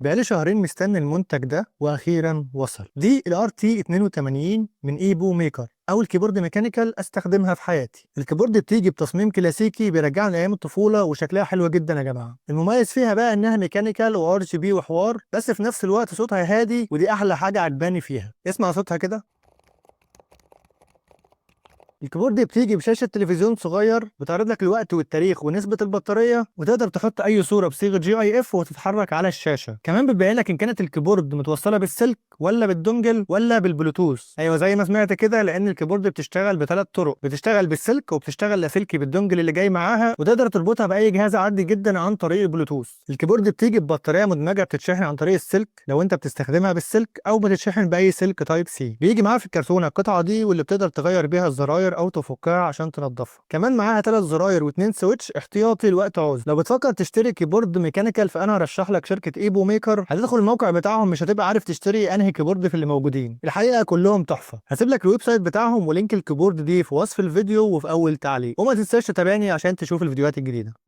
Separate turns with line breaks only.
بقالي شهرين مستني المنتج ده واخيرا وصل. دي الار تي 82 من ايبو ميكر، اول كيبورد ميكانيكال استخدمها في حياتي. الكيبورد بتيجي بتصميم كلاسيكي بيرجعني لايام الطفوله وشكلها حلو جدا يا جماعه. المميز فيها بقى انها ميكانيكال وار جي بي وحوار، بس في نفس الوقت صوتها هادي، ودي احلى حاجه عجباني فيها. اسمع صوتها كده. الكيبورد بتيجي بشاشة تلفزيون صغير بتعرض لك الوقت والتاريخ ونسبة البطارية، وتقدر تحط أي صورة بصيغة جي اي اف وتتحرك على الشاشة. كمان بتبين لك إن كانت الكيبورد متوصلة بالسلك ولا بالدونجل ولا بالبلوتوث. أيوة زي ما سمعت كده، لأن الكيبورد بتشتغل بثلاث طرق، بتشتغل بالسلك وبتشتغل لاسلكي بالدونجل اللي جاي معاها، وتقدر تربطها بأي جهاز عادي جدا عن طريق البلوتوث. الكيبورد بتيجي ببطارية مدمجة بتتشحن عن طريق السلك لو أنت بتستخدمها بالسلك، أو بتتشحن بأي سلك تايب سي. بيجي معاها في الكرتونة القطعة دي واللي بتقدر تغير بيها الزراير او تفكها عشان تنضفها. كمان معاها 3 زراير واثنين سويتش احتياطي لوقت عوز. لو بتفكر تشتري كيبورد ميكانيكال فانا هرشح لك شركه ايبو ميكر. هتدخل الموقع بتاعهم مش هتبقى عارف تشتري انهي كيبورد في اللي موجودين، الحقيقه كلهم تحفه. هسيب لك الويب سايت بتاعهم ولينك الكيبورد دي في وصف الفيديو وفي اول تعليق، وما تنساش تتابعني عشان تشوف الفيديوهات الجديده.